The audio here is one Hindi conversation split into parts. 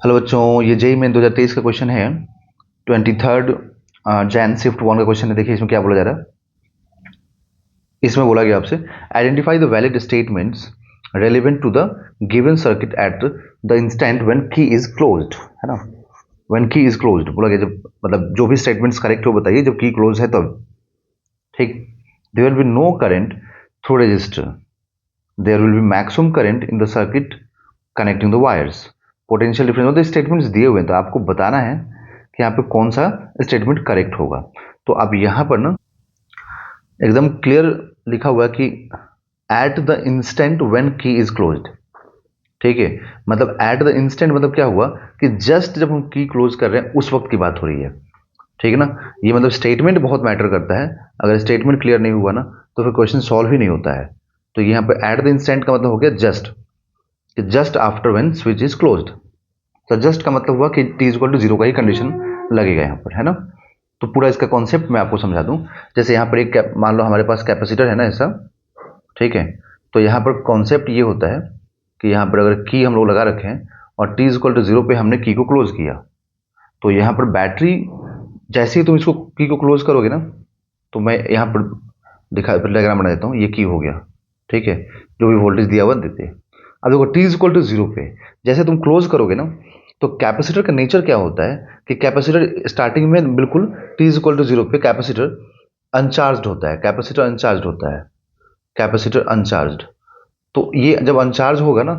हेलो बच्चों, ये जेई मेन 2023 का क्वेश्चन है। 23 जैन शिफ्ट 1 का क्वेश्चन है। देखिए इसमें क्या बोला जा रहा है। इसमें बोला गया आपसे identify the valid statements relevant to the given circuit at the instant when key is closed, है ना। व्हेन की इज क्लोज्ड बोला गया, जब मतलब जो भी स्टेटमेंट्स करेक्ट हो बताइए जब की क्लोज है तब। ठीक। There will be no current through resistor, there will be maximum current in the circuit connecting the wires, potential difference. मतलब स्टेटमेंट्स दिए हुए हैं तो आपको बताना है कि यहाँ पे कौन सा स्टेटमेंट करेक्ट होगा। तो अब यहाँ पर ना एकदम क्लियर लिखा हुआ है कि eight the instant when key is closed. ठीक है, मतलब एट द इंस्टेंट मतलब क्या हुआ कि जस्ट जब हम की क्लोज कर रहे हैं उस वक्त की बात हो रही है। ठीक है ना। ये मतलब स्टेटमेंट बहुत मैटर करता है। अगर स्टेटमेंट क्लियर नहीं हुआ ना तो फिर क्वेश्चन सॉल्व ही नहीं होता है। तो यहाँ पे एट द इंस्टेंट का मतलब हो गया just, just after when switch is closed. तो जस्ट का मतलब हुआ कि टी इक्वल टू जीरो का ही कंडीशन लगेगा यहाँ पर, है ना। तो पूरा इसका कॉन्सेप्ट मैं आपको समझा दूं। जैसे यहाँ पर एक मान लो हमारे पास कैपेसिटर है ना ऐसा। ठीक है। तो यहाँ पर कॉन्सेप्ट ये होता है कि यहाँ पर अगर की हम लोग लगा रखें और टी इक्वल टू जीरो पे हमने की को क्लोज किया, तो यहाँ पर बैटरी जैसे ही तुम इसको की को क्लोज करोगे ना, तो मैं यहाँ पर डायग्राम बना देता हूँ। ये की हो गया। ठीक है, जो भी वोल्टेज दिया हुआ देते हैं। अब देखो टी इक्वल टू जीरो पे जैसे तुम क्लोज करोगे ना, तो कैपेसिटर का नेचर क्या होता है कि कैपेसिटर स्टार्टिंग में बिल्कुल टी इक्वल टू जीरो पे कैपेसिटर अनचार्ज होता है। कैपेसिटर अनचार्ज होता है। कैपेसिटर अनचार्ज। तो ये जब अनचार्ज होगा ना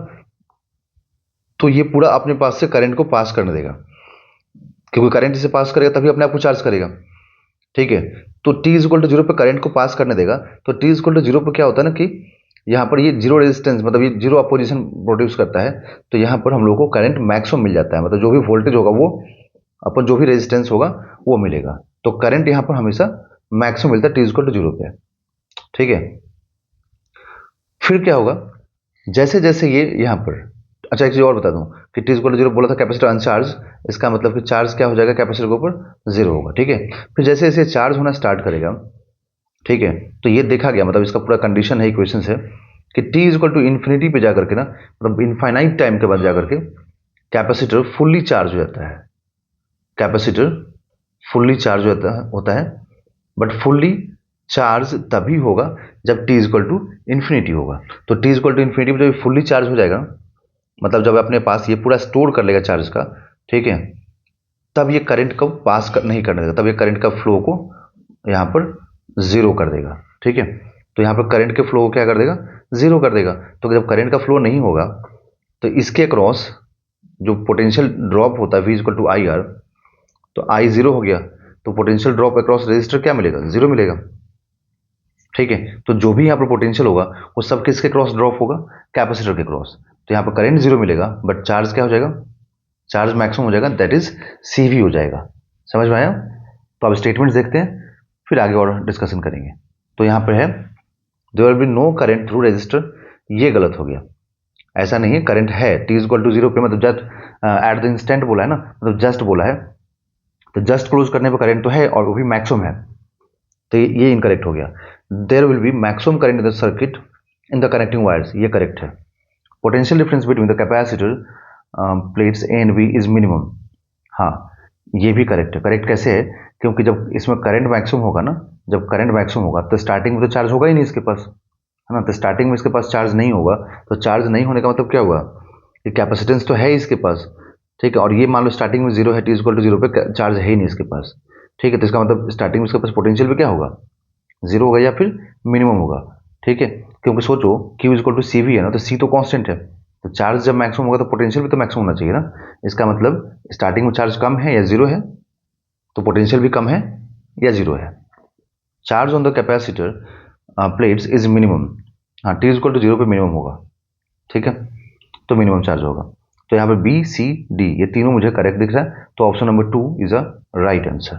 तो ये पूरा अपने पास से करंट को पास करने देगा, क्योंकि करंट इसे पास करेगा तभी अपने आप को चार्ज करेगा। ठीक है। तो टी इक्वल टू जीरो पे करंट को पास करने देगा। तो टी इक्वल टू जीरो पे क्या होता है ना कि यहाँ पर ये जीरो रेजिस्टेंस मतलब ये जीरो अपोजिशन प्रोड्यूस करता है। तो यहाँ पर हम लोग को करंट मैक्सिमम मिल जाता है, मतलब जो भी वोल्टेज होगा वो अपन जो भी रेजिस्टेंस होगा वो मिलेगा। तो करंट यहाँ पर हमेशा मैक्सिमम मिलता है टी इक्वल टू जीरो पे। ठीक है। फिर क्या होगा जैसे जैसे ये यहाँ पर, अच्छा एक चीज और बता दूं कि टी इक्वल टू जीरो बोला था कैपेसिटर अनचार्ज, इसका मतलब कि चार्ज क्या हो जाएगा कैपेसिटर के ऊपर जीरो होगा। ठीक है। फिर जैसे जैसे चार्ज होना स्टार्ट करेगा, ठीक है, तो ये देखा गया मतलब इसका पूरा कंडीशन है इक्वेशन से कि टी इक्वल टू इन्फिनिटी पे जाकर के ना, मतलब इनफाइनाइट टाइम के बाद जाकर के कैपेसिटर फुल्ली चार्ज हो जाता है। कैपेसिटर फुल्ली चार्ज होता है। बट फुल्ली चार्ज तभी होगा जब टी इक्वल टू इन्फिनिटी होगा। तो टी इक्वल टू इन्फिनिटी में जब फुल्ली चार्ज हो जाएगा, मतलब जब अपने पास ये पूरा स्टोर कर लेगा चार्ज का, ठीक है, तब ये करंट को पास नहीं करने देगा, तब ये करंट का फ्लो को यहाँ पर जीरो कर देगा। ठीक है। तो यहाँ पर करंट के फ्लो को क्या कर देगा, जीरो कर देगा। तो जब करंट का फ्लो नहीं होगा तो इसके क्रॉस जो पोटेंशियल ड्रॉप होता है V equal to I R, तो आई जीरो हो गया। तो पोटेंशियल ड्रॉप अक्रॉस रेजिस्टर क्या मिलेगा, जीरो मिलेगा। ठीक है। तो जो भी यहाँ पर पोटेंशियल होगा वो सब किसके क्रॉस ड्रॉप होगा, कैपेसिटर के क्रॉस। तो यहाँ पर करंट जीरो मिलेगा बट चार्ज क्या हो जाएगा, चार्ज मैक्सिमम हो जाएगा, दैट इज सीवी हो जाएगा। समझ में आया। तो अब स्टेटमेंट्स देखते हैं फिर आगे और डिस्कशन करेंगे। तो यहाँ पर है there will be no current through resistor, ये गलत हो गया। ऐसा नहीं है, करंट है टी इक्वल टू जीरो पे, मतलब जस्ट एट द इंस्टेंट बोला है ना, मतलब जस्ट बोला है। तो जस्ट क्लोज करने पर करंट तो है और वो भी मैक्सिमम है। तो ये इनकरेक्ट हो गया। There will be maximum current in the circuit in the connecting wires, ये करेक्ट है। Potential difference between the capacitor plates A and B is minimum, हाँ ये भी करेक्ट है। करेक्ट कैसे है, क्योंकि जब इसमें करंट मैक्सिमम होगा ना, जब करंट मैक्सिमम होगा तो स्टार्टिंग में तो चार्ज होगा ही नहीं इसके पास, है ना। तो स्टार्टिंग में इसके पास चार्ज नहीं होगा, तो चार्ज नहीं होने का मतलब क्या हुआ कि कैपेसिटेंस तो है इसके पास। ठीक है। और ये मान लो स्टार्टिंग में जीरो है, टी इक्वल टू जीरो पे चार्ज है ही नहीं इसके पास। ठीक है। तो इसका मतलब स्टार्टिंग में इसके पास पोटेंशियल पे क्या होगा, जीरो होगा या फिर मिनिमम होगा। ठीक है। क्योंकि सोचो Q equal to C V है ना, तो सी तो कांस्टेंट है। तो चार्ज जब मैक्सिमम होगा तो पोटेंशियल भी तो मैक्सिमम होना चाहिए ना। इसका मतलब स्टार्टिंग में चार्ज कम है या जीरो है, तो पोटेंशियल भी कम है या जीरो है। Charge on the capacitor plates is minimum, हाँ टी इक्वल टू जीरो पे मिनिमम होगा। ठीक है। तो मिनिमम चार्ज होगा। तो यहाँ पे बी सी डी ये तीनों मुझे करेक्ट दिख रहा है, तो option number 2 is a right answer.